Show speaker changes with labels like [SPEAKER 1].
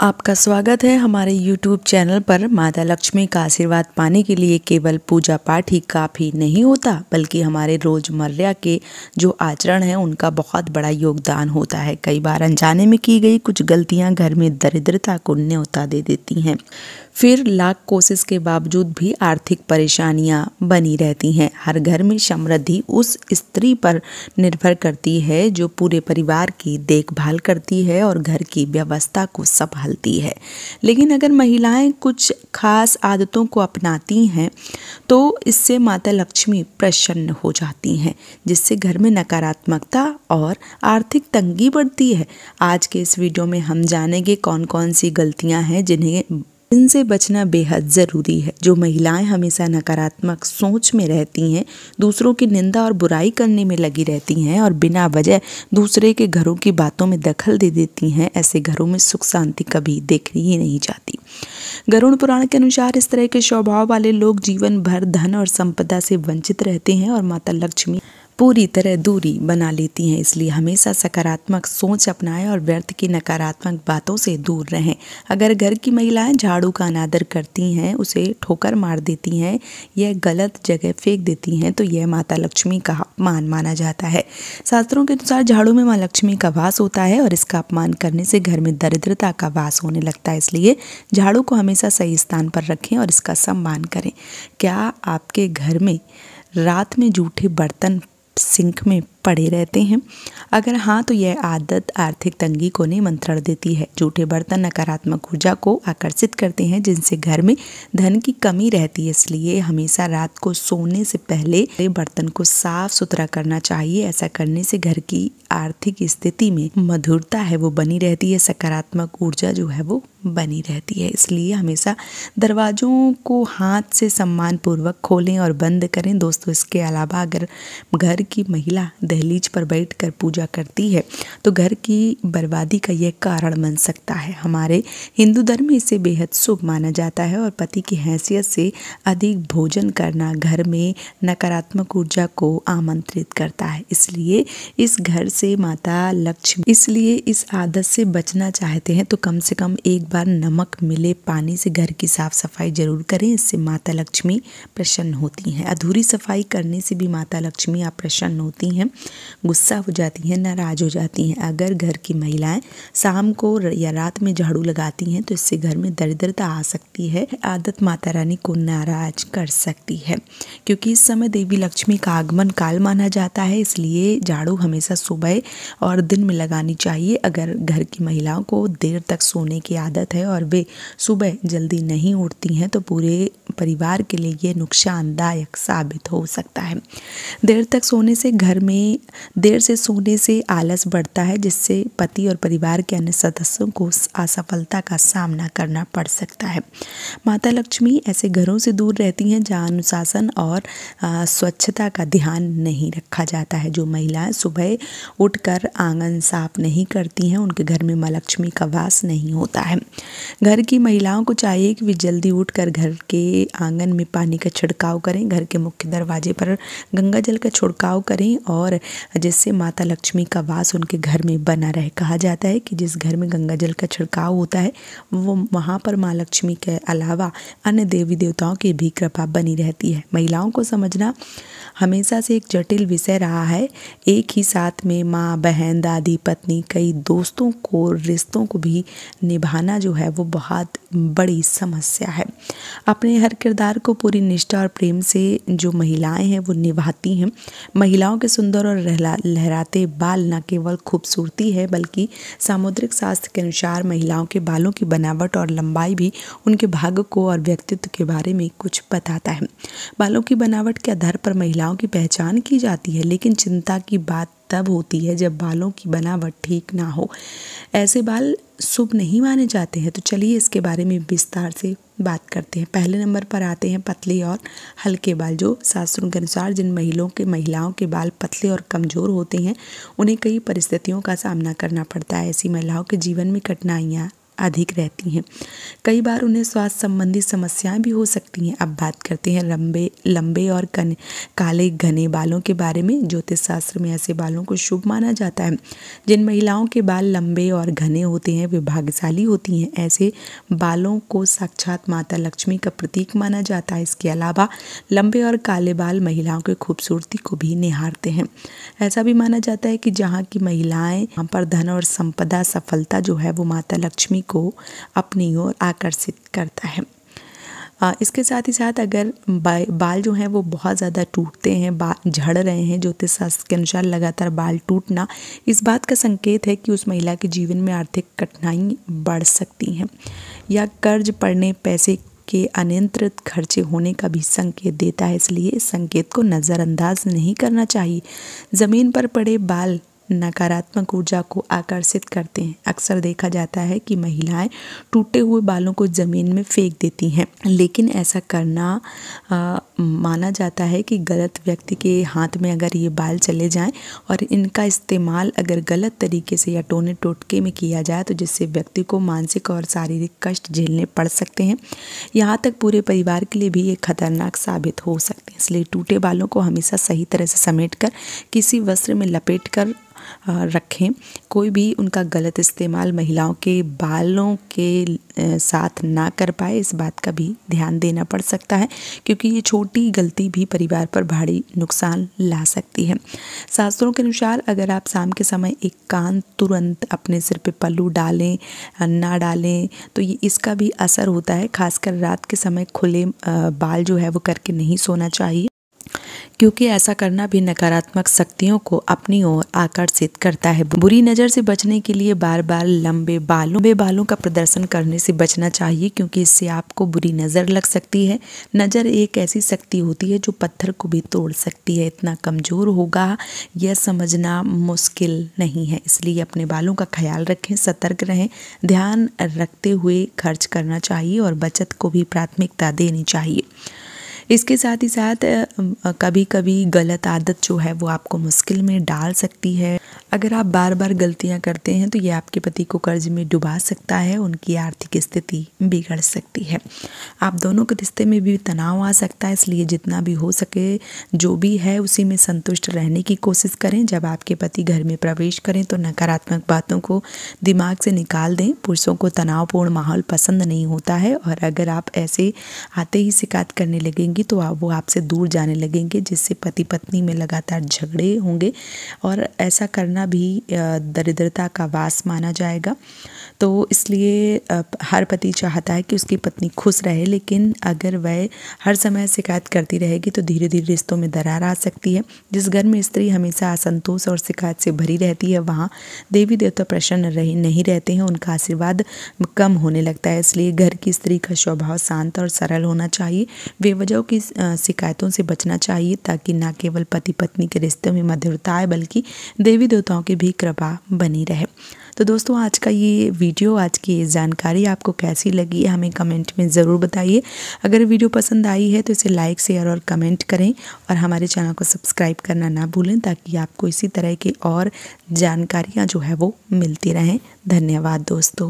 [SPEAKER 1] आपका स्वागत है हमारे YouTube चैनल पर। माता लक्ष्मी का आशीर्वाद पाने के लिए केवल पूजा पाठ ही काफ़ी नहीं होता, बल्कि हमारे रोज़मर्रा के जो आचरण हैं उनका बहुत बड़ा योगदान होता है। कई बार अनजाने में की गई कुछ गलतियां घर में दरिद्रता को न्योता दे देती हैं। फिर लाख कोशिश के बावजूद भी आर्थिक परेशानियां बनी रहती हैं। हर घर में समृद्धि उस स्त्री पर निर्भर करती है जो पूरे परिवार की देखभाल करती है और घर की व्यवस्था को संभालती है। लेकिन अगर महिलाएं कुछ खास आदतों को अपनाती हैं तो इससे माता लक्ष्मी प्रसन्न हो जाती हैं, जिससे घर में नकारात्मकता और आर्थिक तंगी बढ़ती है। आज के इस वीडियो में हम जानेंगे कौन कौन सी गलतियां हैं इनसे बचना बेहद ज़रूरी है। जो महिलाएं हमेशा नकारात्मक सोच में रहती हैं, दूसरों की निंदा और बुराई करने में लगी रहती हैं और बिना वजह दूसरे के घरों की बातों में दखल दे देती हैं, ऐसे घरों में सुख शांति कभी देखनी ही नहीं जाती। गरुड़ पुराण के अनुसार इस तरह के स्वभाव वाले लोग जीवन भर धन और संपदा से वंचित रहते हैं और माता लक्ष्मी पूरी तरह दूरी बना लेती हैं। इसलिए हमेशा सकारात्मक सोच अपनाएं और व्यर्थ की नकारात्मक बातों से दूर रहें। अगर घर की महिलाएं झाड़ू का अनादर करती हैं, उसे ठोकर मार देती हैं या गलत जगह फेंक देती हैं तो यह माता लक्ष्मी का अपमान माना जाता है। शास्त्रों के अनुसार झाड़ू में माँ लक्ष्मी का वास होता है और इसका अपमान करने से घर में दरिद्रता का वास होने लगता है। इसलिए झाड़ू को हमेशा सही स्थान पर रखें और इसका सम्मान करें। क्या आपके घर में रात में जूठे बर्तन सिंक में पड़े रहते हैं? अगर हाँ, तो यह आदत आर्थिक तंगी को निमंत्रण देती है। जूठे बर्तन नकारात्मक ऊर्जा को आकर्षित करते हैं, जिनसे घर में धन की कमी रहती है। इसलिए हमेशा रात को सोने से पहले बर्तन को साफ सुथरा करना चाहिए। ऐसा करने से घर की आर्थिक स्थिति में मधुरता है वो बनी रहती है, सकारात्मक ऊर्जा जो है वो बनी रहती है। इसलिए हमेशा दरवाजों को हाथ से सम्मान पूर्वक खोलें और बंद करें। दोस्तों, इसके अलावा अगर घर की महिला दहलीज पर बैठकर पूजा करती है तो घर की बर्बादी का यह कारण बन सकता है। हमारे हिंदू धर्म में इसे बेहद शुभ माना जाता है और पति की हैसियत से अधिक भोजन करना घर में नकारात्मक ऊर्जा को आमंत्रित करता है। इसलिए इस आदत से बचना चाहते हैं तो कम से कम एक बार नमक मिले पानी से घर की साफ सफाई जरूर करें। इससे माता लक्ष्मी प्रसन्न होती हैं। अधूरी सफाई करने से भी माता लक्ष्मी अप्रसन्न होती हैं, गुस्सा हो जाती हैं, नाराज हो जाती हैं। अगर घर की महिलाएं शाम को या रात में झाड़ू लगाती हैं तो इससे घर में दरिद्रता आ सकती है। आदत माता रानी को नाराज कर सकती है, क्योंकि इस समय देवी लक्ष्मी का आगमन काल माना जाता है। इसलिए झाड़ू हमेशा सुबह और दिन में लगानी चाहिए। अगर घर की महिलाओं को देर तक सोने की आदत है और वे सुबह जल्दी नहीं उठती हैं तो पूरे परिवार के लिए ये नुकसानदायक साबित हो सकता है। देर से सोने से आलस बढ़ता है, जिससे पति और परिवार के अन्य सदस्यों को असफलता का सामना करना पड़ सकता है। माता लक्ष्मी ऐसे घरों से दूर रहती हैं जहां अनुशासन और स्वच्छता का ध्यान नहीं रखा जाता है। जो महिलाएं सुबह उठकर आंगन साफ नहीं करती हैं, उनके घर में माँ लक्ष्मी का वास नहीं होता है। घर की महिलाओं को चाहिए कि वे जल्दी उठकर घर के आंगन में पानी का छिड़काव करें, घर के मुख्य दरवाजे पर गंगा जल का छिड़काव करें और जिससे माता लक्ष्मी का वास उनके घर में बना रहे। कहा जाता है कि जिस घर में गंगा जल का छिड़काव होता है वो वहाँ पर माँ लक्ष्मी के अलावा अन्य देवी देवताओं की भी कृपा बनी रहती है। महिलाओं को समझना हमेशा से एक जटिल विषय रहा है। एक ही साथ में माँ, बहन, दादी, पत्नी, कई दोस्तों को रिश्तों को भी निभाना जो है वो बहुत बड़ी समस्या है। अपने हर किरदार को पूरी निष्ठा और प्रेम से जो महिलाएं हैं वो निभाती हैं। महिलाओं के सुंदर और लहराते बाल न केवल खूबसूरती है बल्कि सामुद्रिक शास्त्र के अनुसार महिलाओं के बालों की बनावट और लंबाई भी उनके भाग्य को और व्यक्तित्व के बारे में कुछ बताता है। बालों की बनावट के आधार पर महिलाओं की पहचान की जाती है, लेकिन चिंता की बात तब होती है जब बालों की बनावट ठीक ना हो। ऐसे बाल शुभ नहीं माने जाते हैं। तो चलिए इसके बारे में विस्तार से बात करते हैं। पहले नंबर पर आते हैं पतले और हल्के बाल। जो शास्त्रों के अनुसार जिन महिलाओं के बाल पतले और कमज़ोर होते हैं उन्हें कई परिस्थितियों का सामना करना पड़ता है। ऐसी महिलाओं के जीवन में कठिनाइयाँ अधिक रहती हैं। कई बार उन्हें स्वास्थ्य संबंधी समस्याएं भी हो सकती हैं। अब बात करते हैं लंबे और काले घने बालों के बारे में। ज्योतिष शास्त्र में ऐसे बालों को शुभ माना जाता है। जिन महिलाओं के बाल लंबे और घने होते हैं वे भाग्यशाली होती हैं। ऐसे बालों को साक्षात माता लक्ष्मी का प्रतीक माना जाता है। इसके अलावा लंबे और काले बाल महिलाओं की खूबसूरती को भी निहारते हैं। ऐसा भी माना जाता है कि जहाँ की महिलाएं, वहाँ पर धन और संपदा, सफलता जो है वो माता लक्ष्मी को अपनी ओर आकर्षित करता है। इसके साथ ही साथ अगर बाल जो हैं वो बहुत ज़्यादा टूटते हैं, झड़ रहे हैं, ज्योतिष शास्त्र के अनुसार लगातार बाल टूटना इस बात का संकेत है कि उस महिला के जीवन में आर्थिक कठिनाई बढ़ सकती हैं या कर्ज पड़ने, पैसे के अनियंत्रित खर्चे होने का भी संकेत देता है। इसलिए इस संकेत को नज़रअंदाज नहीं करना चाहिए। ज़मीन पर पड़े बाल नकारात्मक ऊर्जा को आकर्षित करते हैं। अक्सर देखा जाता है कि महिलाएं टूटे हुए बालों को ज़मीन में फेंक देती हैं, लेकिन ऐसा करना माना जाता है कि गलत व्यक्ति के हाथ में अगर ये बाल चले जाएं और इनका इस्तेमाल अगर गलत तरीके से या टोने टोटके में किया जाए तो जिससे व्यक्ति को मानसिक और शारीरिक कष्ट झेलने पड़ सकते हैं। यहाँ तक पूरे परिवार के लिए भी ये खतरनाक साबित हो सकते हैं। इसलिए टूटे बालों को हमेशा सही तरह से समेटकर किसी वस्त्र में लपेट कर रखें। कोई भी उनका गलत इस्तेमाल महिलाओं के बालों के साथ ना कर पाए, इस बात का भी ध्यान देना पड़ सकता है, क्योंकि ये छोटी गलती भी परिवार पर भारी नुकसान ला सकती है। शास्त्रों के अनुसार अगर आप शाम के समय एकांत तुरंत अपने सिर पे पल्लू डालें ना डालें तो ये इसका भी असर होता है। खासकर रात के समय खुले बाल जो है वो करके नहीं सोना चाहिए, क्योंकि ऐसा करना भी नकारात्मक शक्तियों को अपनी ओर आकर्षित करता है। बुरी नज़र से बचने के लिए बार बार लंबे बालों का प्रदर्शन करने से बचना चाहिए, क्योंकि इससे आपको बुरी नज़र लग सकती है। नज़र एक ऐसी शक्ति होती है जो पत्थर को भी तोड़ सकती है। इतना कमज़ोर होगा यह समझना मुश्किल नहीं है। इसलिए अपने बालों का ख्याल रखें, सतर्क रहें, ध्यान रखते हुए खर्च करना चाहिए और बचत को भी प्राथमिकता देनी चाहिए। इसके साथ ही साथ कभी कभी गलत आदत जो है वो आपको मुश्किल में डाल सकती है। अगर आप बार बार गलतियां करते हैं तो ये आपके पति को कर्ज में डुबा सकता है, उनकी आर्थिक स्थिति बिगड़ सकती है। आप दोनों के रिश्ते में भी तनाव आ सकता है। इसलिए जितना भी हो सके जो भी है उसी में संतुष्ट रहने की कोशिश करें। जब आपके पति घर में प्रवेश करें तो नकारात्मक बातों को दिमाग से निकाल दें। पुरुषों को तनावपूर्ण माहौल पसंद नहीं होता है और अगर आप ऐसे आते ही शिकायत करने लगेंगे तो वो आपसे दूर जाने लगेंगे, जिससे पति पत्नी में लगातार झगड़े होंगे और ऐसा करना भी दरिद्रता का वास माना जाएगा। तो इसलिए हर पति चाहता है कि उसकी पत्नी खुश रहे, लेकिन अगर वह हर समय शिकायत करती रहेगी तो धीरे धीरे रिश्तों में दरार आ सकती है। जिस घर में स्त्री हमेशा असंतोष और शिकायत से भरी रहती है वहाँ देवी देवता प्रसन्न नहीं रहते हैं, उनका आशीर्वाद कम होने लगता है। इसलिए घर की स्त्री का स्वभाव शांत और सरल होना चाहिए। बेवजह की शिकायतों से बचना चाहिए ताकि न केवल पति पत्नी के रिश्ते में मधुरता आए बल्कि देवी देवताओं की भी कृपा बनी रहे। तो दोस्तों आज का ये वीडियो, आज की ये जानकारी आपको कैसी लगी है हमें कमेंट में ज़रूर बताइए। अगर वीडियो पसंद आई है तो इसे लाइक, शेयर और कमेंट करें और हमारे चैनल को सब्सक्राइब करना ना भूलें ताकि आपको इसी तरह की और जानकारियाँ जो है वो मिलती रहें। धन्यवाद दोस्तों।